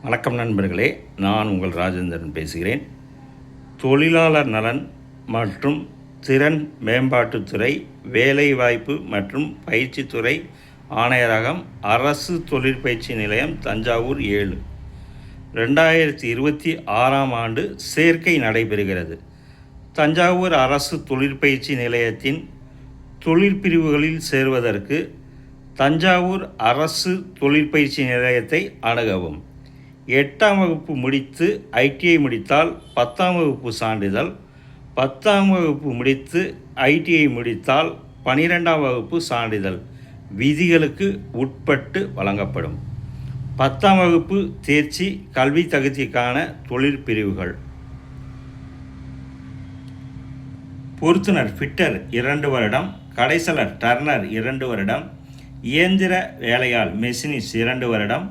வணக்கம் நண்பர்களே, நான் உங்கள் ராஜேந்திரன் பேசுகிறேன். தொழிலாளர் நலன் மற்றும் திறன் மேம்பாட்டுத்துறை, வேலைவாய்ப்பு மற்றும் பயிற்சித்துறை ஆணையரகம், அரசு தொழிற்பயிற்சி நிலையம், தஞ்சாவூர் 7. 2026ஆம் ஆண்டு சேர்க்கை நடைபெறுகிறது. தஞ்சாவூர் அரசு தொழிற்பயிற்சி நிலையத்தின் தொழிற்பிரிவுகளில் சேர்வதற்கு தஞ்சாவூர் அரசு தொழிற்பயிற்சி நிலையத்தை அணுகவும். 8ஆம் வகுப்பு முடித்து ஐடிஐ முடித்தால் 10ஆம் வகுப்பு சான்றிதழ், 10ஆம் வகுப்பு முடித்து ஐடிஐ முடித்தால் 12ஆம் வகுப்பு சான்றிதழ் விதிகளுக்கு உட்பட்டு வழங்கப்படும். 10ஆம் வகுப்பு தேர்ச்சி கல்வி தகுதிக்கான தொழிற்பிரிவுகள்: பொருத்துனர் ஃபிட்டர் 2 வருடம், கடைசலர் டர்னர் 2 வருடம், இயந்திர வேலையாள் மெஷினிஸ்ட் 2 வருடம்,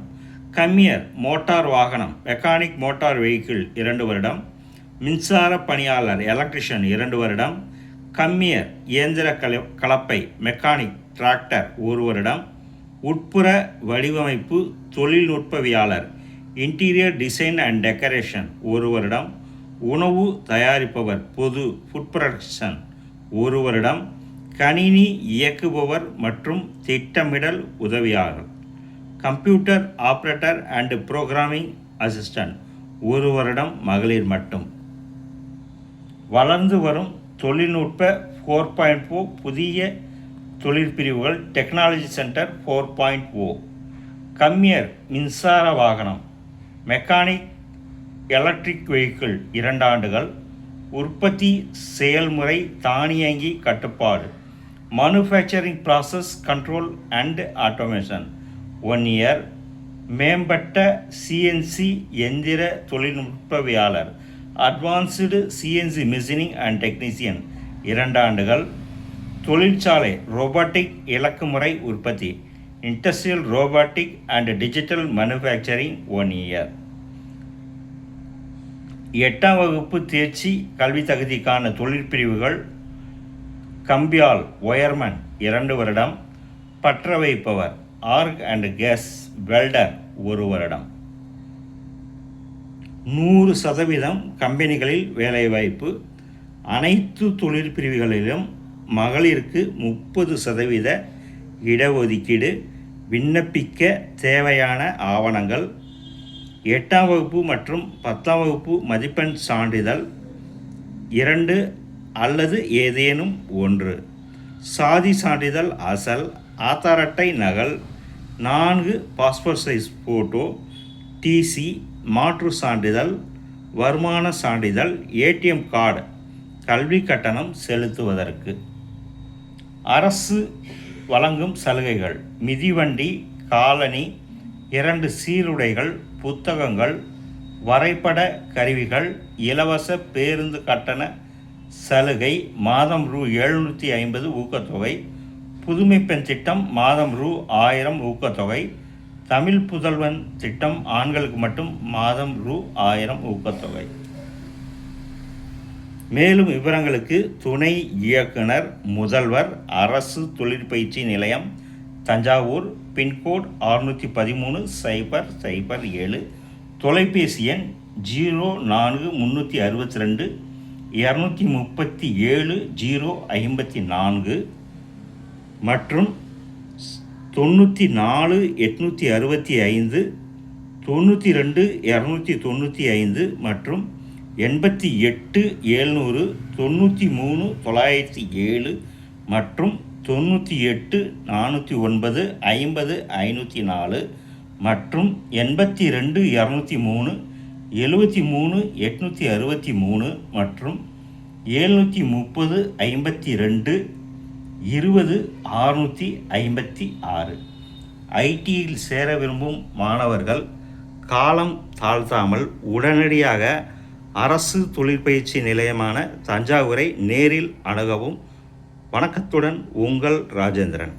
கம்மியர் மோட்டார் வாகனம் மெக்கானிக் மோட்டார் வெஹிக்கிள் 2 வருடம், மின்சார பணியாளர் எலக்ட்ரிஷியன் 2 வருடம், கம்மியர் இயந்திர கலப்பை மெக்கானிக் டிராக்டர் 1 வருடம், உட்புற வடிவமைப்பு தொழில்நுட்பவியாளர் இன்டீரியர் டிசைன் அண்ட் டெக்கரேஷன் 1 வருடம், உணவு தயாரிப்பவர் பொது ஃபுட் ப்ரொடக்ஷன் 1 வருடம், கணினி இயக்குபவர் மற்றும் திட்டமிடல் உதவியாளர் computer operator and programming assistant 1 வருடம் மகளிர் மட்டும். வளர்ந்து வரும் தொழில்நுட்ப 4.0 புதிய தொழிற்பிரிவுகள்: டெக்னாலஜி சென்டர் 4.0, கம்மியர் மின்சார வாகனம் மெக்கானிக் எலக்ட்ரிக் வெஹிக்கிள் 2 ஆண்டுகள், உற்பத்தி செயல்முறை தானியங்கி கட்டுப்பாடு manufacturing process control and automation 1 year, மேம்பட்ட சிஎன்சி எந்திர தொழில்நுட்பவியாளர் advanced CNC machining and technician 2 ஆண்டுகள், தொழிற்சாலை ரோபாட்டிக் இலக்குமுறை உற்பத்தி industrial robotic and digital manufacturing 1 year. 8ஆம் வகுப்பு தேர்ச்சி கல்வி தகுதிக்கான தொழிற்பிரிவுகள்: கம்பியால் ஒயர்மன் 2 வருடம், பற்ற வைப்பவர் ஆர்க் அண்ட் கேஸ் வெல்டர் 1 வருடம். 100% கம்பெனிகளில் வேலைவாய்ப்பு. அனைத்து தொழிற்பிரிவுகளிலும் மகளிருக்கு 30% இடஒதுக்கீடு. விண்ணப்பிக்க தேவையான ஆவணங்கள்: 8ஆம் வகுப்பு மற்றும் 10ஆம் வகுப்பு மதிப்பெண் சான்றிதழ் 2 அல்லது ஏதேனும் 1, சாதி சான்றிதழ் அசல், ஆதார் அட்டை நகல், 4 பாஸ்போர்ட் சைஸ் ஃபோட்டோ, டிசி, மாற்று சான்றிதழ், வருமான சான்றிதழ், ஏடிஎம் கார்டு. கல்வி கட்டணம் செலுத்துவதற்கு. அரசு வழங்கும் சலுகைகள்: மிதிவண்டி, காலணி, 2 சீருடைகள், புத்தகங்கள், வரைபட கருவிகள், இலவச பேருந்து கட்டண சலுகை, மாதம் ரூ. 750 ஊக்கத்தொகை, புதுமை பெண் திட்டம் மாதம் ரூ. 1000 ஊக்கத்தொகை, தமிழ் புதல்வன் திட்டம் ஆண்களுக்கு மட்டும் மாதம் ரூ. 1000 ஊக்கத்தொகை. மேலும் விவரங்களுக்கு துணை இயக்குனர் முதல்வர், அரசு தொழிற்பயிற்சி நிலையம், தஞ்சாவூர், பின்கோட் 613-0007, தொலைபேசி எண் 04-362 237 054 மற்றும் 94-865 92-295 மற்றும் 88-700 93-907 மற்றும் 98-409 50-504 மற்றும் 82-203 73-863 மற்றும் 730-52 20-656. ஐடியில் சேர விரும்பும் மாணவர்கள் காலம் தாழ்த்தாமல் உடனடியாக அரசு தொழிற்பயிற்சி நிலையமான தஞ்சாவூரை நேரில் அணுகவும். வணக்கத்துடன் உங்கள் ராஜேந்திரன்.